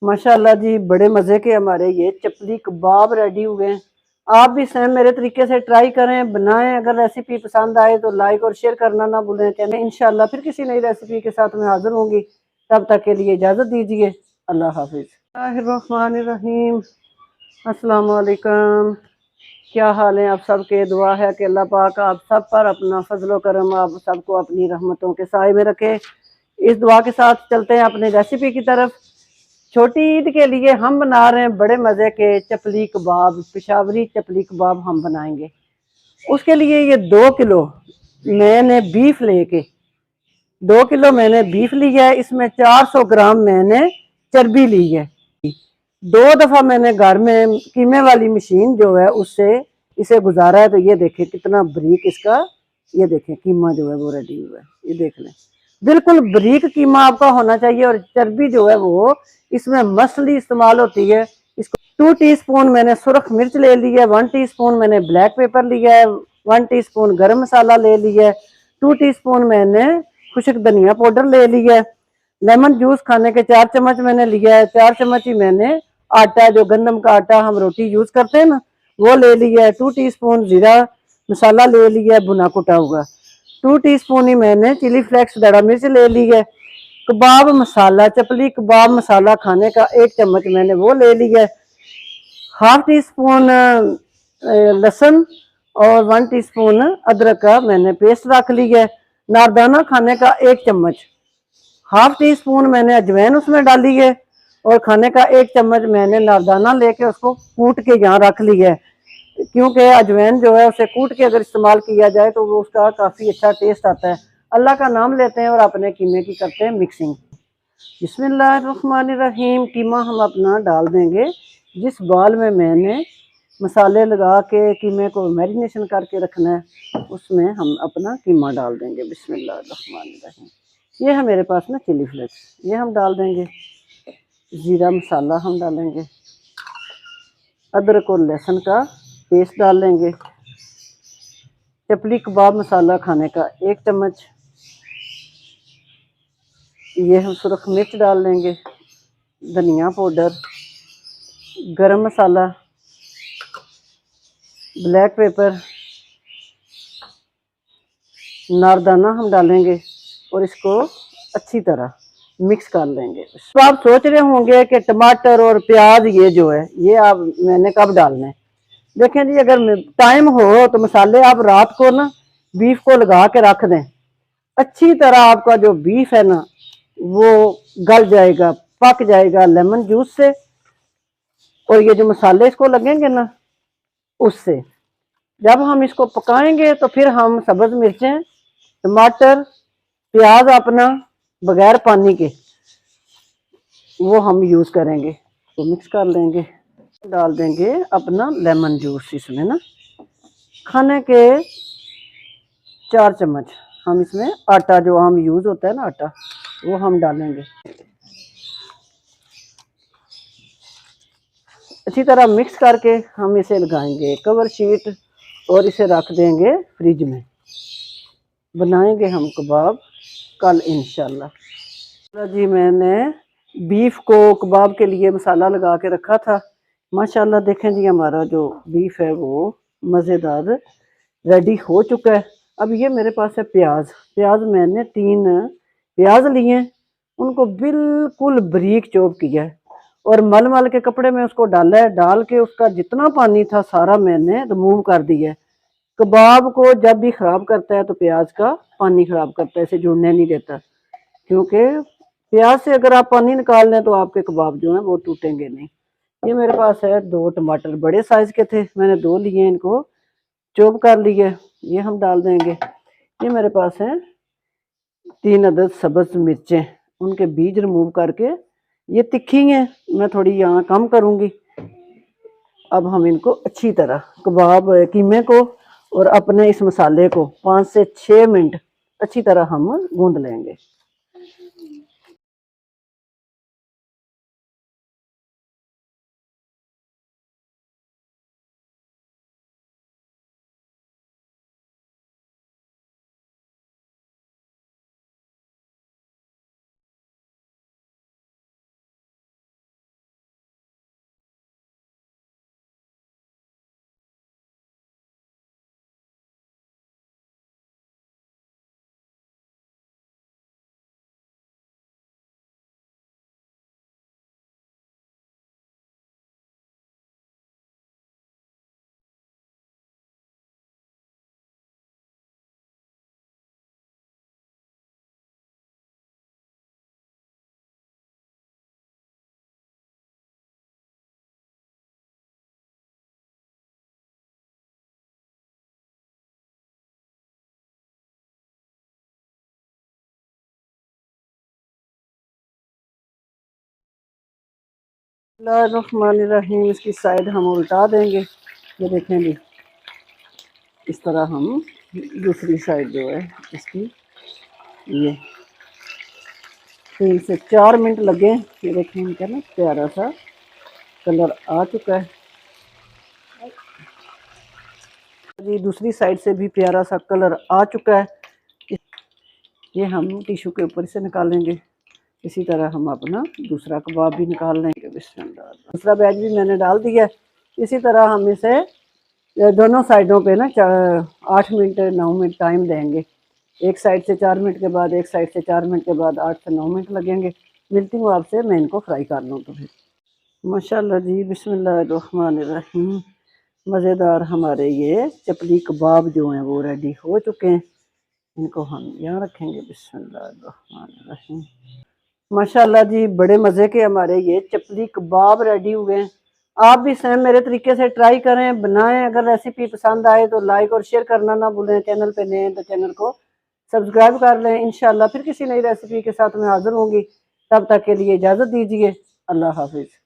माशाल्लाह जी, बड़े मज़े के हमारे ये चपली कबाब रेडी हुए हैं। आप भी सेम मेरे तरीके से ट्राई करें, बनाएं। अगर रेसिपी पसंद आए तो लाइक और शेयर करना ना भूलें। चलें इंशाल्लाह फिर किसी नई रेसिपी के साथ मैं हाजिर होंगी। तब तक के लिए इजाज़त दीजिए। अल्लाह हाफिज़। अस्सलाम वालेकुम। क्या हाल है आप सबके? दुआ है कि अल्लाह पाक आप सब पर अपना फजलो करम आप सबको अपनी रहमतों के साए में रखे। इस दुआ के साथ चलते हैं अपनी रेसिपी की तरफ। छोटी ईद के लिए हम बना रहे हैं बड़े मज़े के चपली कबाब, पेशावरी चपली कबाब हम बनाएंगे। उसके लिए ये 2 किलो मैंने बीफ लेके 2 किलो मैंने बीफ लिया है। इसमें 400 ग्राम मैंने चर्बी ली है। 2 दफा मैंने घर में कीमे वाली मशीन जो है उससे इसे गुजारा है। तो ये देखें कितना बारीक इसका, ये देखें कीमा जो है वो रेडी हुआ है। ये देख लें, बिल्कुल बारीक कीमा आपका होना चाहिए। और चर्बी जो है वो इसमें मसली इस्तेमाल होती है। इसको 2 टीस्पून मैंने सुरख मिर्च ले ली है, 1 टीस्पून मैंने ब्लैक पेपर लिया है, 1 टीस्पून गरम मसाला ले लिया है, 2 टीस्पून मैंने खुश्क धनिया पाउडर ले लिया है। लेमन जूस खाने के 4 चम्मच मैंने लिया है। 4 चम्मच ही मैंने आटा, जो गंदम का आटा हम रोटी यूज करते हैं ना, वो ले लिया है। 2 टीस्पून जीरा मसाला ले लिया है भुना कुटा हुआ। 2 टीस्पून ही मैंने चिली फ्लेक्स दड़ा मिर्च ले ली है। कबाब मसाला, चपली कबाब मसाला खाने का 1 चम्मच मैंने वो ले लिया है। ½ टीस्पून लहसुन और 1 टीस्पून अदरक का मैंने पेस्ट रख लिया है। नारदाना खाने का 1 चम्मच, ½ टीस्पून मैंने अजवाइन उसमें डाली है। और खाने का 1 चम्मच मैंने नारदाना लेके उसको कूट के यहाँ रख लिया है। क्योंकि अजवाइन जो है उसे कूट के अगर इस्तेमाल किया जाए तो वो उसका काफ़ी अच्छा टेस्ट आता है। अल्लाह का नाम लेते हैं और अपने कीमे की करते हैं मिक्सिंग। बिस्मिल्लाहिर्रहमानिर्रहीम। कीमा हम अपना डाल देंगे जिस बाल में मैंने मसाले लगा के कीमे को मैरिनेशन करके रखना है, उसमें हम अपना कीमा डाल देंगे। बिस्मिल्लाहिर्रहमानिर्रहीम। ये है मेरे पास ना चिली फ्लेक्स, ये हम डाल देंगे। ज़ीरा मसाला हम डालेंगे। अदरक और लहसुन का पेस्ट डाल लेंगे। चपली कबाब मसाला खाने का 1 चम्मच। ये हम सुरख मिर्च डाल लेंगे, धनिया पाउडर, गरम मसाला, ब्लैक पेपर, नारदाना हम डालेंगे और इसको अच्छी तरह मिक्स कर लेंगे। तो आप सोच रहे होंगे कि टमाटर और प्याज ये जो है ये आप मैंने कब डालने हैं। देखें जी, अगर टाइम हो तो मसाले आप रात को ना बीफ को लगा के रख दें। अच्छी तरह आपका जो बीफ है ना वो गल जाएगा, पक जाएगा लेमन जूस से। और ये जो मसाले इसको लगेंगे ना उससे, जब हम इसको पकाएंगे तो फिर हम सब्ज मिर्चें, टमाटर, प्याज अपना बगैर पानी के वो हम यूज करेंगे। तो मिक्स कर लेंगे। डाल देंगे अपना लेमन जूस इसमें ना, खाने के 4 चम्मच। हम इसमें आटा जो हम यूज होता है ना आटा, वो हम डालेंगे। अच्छी तरह मिक्स करके हम इसे लगाएंगे कवर शीट और इसे रख देंगे फ्रिज में। बनाएंगे हम कबाब कल इंशाल्लाह। जी, मैंने बीफ को कबाब के लिए मसाला लगा के रखा था। माशाल्लाह देखें जी, हमारा जो बीफ है वो मज़ेदार रेडी हो चुका है। अब ये मेरे पास है प्याज। प्याज मैंने 3 प्याज लिए, उनको बिल्कुल बारीक चॉप किया है और मल मल के कपड़े में उसको डाला है। डाल के उसका जितना पानी था सारा मैंने रिमूव कर दिया है। कबाब को जब भी खराब करता है तो प्याज का पानी खराब करता है, इसे जुड़ने नहीं देता। क्योंकि प्याज से अगर आप पानी निकाल लें तो आपके कबाब जो हैं वो टूटेंगे नहीं। ये मेरे पास है 2 टमाटर, बड़े साइज के थे, मैंने 2 लिए, इनको चॉप कर लिए। ये हम डाल देंगे। ये मेरे पास है 3 अदद सब्ज मिर्चें, उनके बीज रिमूव करके, ये तिखी हैं, मैं थोड़ी यहाँ कम करूँगी। अब हम इनको अच्छी तरह कबाब कीमे को और अपने इस मसाले को 5 से 6 मिनट अच्छी तरह हम गूंद लेंगे। बिस्मिल्लाहिर्रहमानिर्रहीम। इसकी साइड हम उल्टा देंगे। ये देखें जी, इस तरह हम दूसरी साइड जो है इसकी, ये 3 से 4 मिनट लगे। ये देखें इनका ना प्यारा सा कलर आ चुका है जी। दूसरी साइड से भी प्यारा सा कलर आ चुका है। ये हम टिश्यू के ऊपर से निकालेंगे। इसी तरह हम अपना दूसरा कबाब भी निकाल लेंगे। बिस्मिल्लाह। दूसरा बैच भी मैंने डाल दिया है। इसी तरह हम इसे दोनों साइडों पे ना 8 मिनट 9 मिनट टाइम देंगे। एक साइड से 4 मिनट के बाद, एक साइड से 4 मिनट के बाद 8 से 9 मिनट लगेंगे। मिलती हूँ आपसे, मैं इनको फ्राई कर लूँ तो फिर। माशाल्लाह जी, बिस्मिल्लाहिर्रहमानिर्रहीम। मज़ेदार हमारे ये चपली कबाब जो हैं वो रेडी हो चुके हैं। इनको हम यहाँ रखेंगे। बिस्मिल्लाहिर्रहमानिर्रहीम। माशाल्लाह जी, बड़े मज़े के हमारे ये चपली कबाब रेडी हुए हैं। आप भी सेम मेरे तरीके से ट्राई करें, बनाएं। अगर रेसिपी पसंद आए तो लाइक और शेयर करना ना भूलें। चैनल पे नए हैं तो चैनल को सब्सक्राइब कर लें। इंशाल्लाह फिर किसी नई रेसिपी के साथ मैं हाजिर होंगी। तब तक के लिए इजाज़त दीजिए। अल्लाह हाफिज़।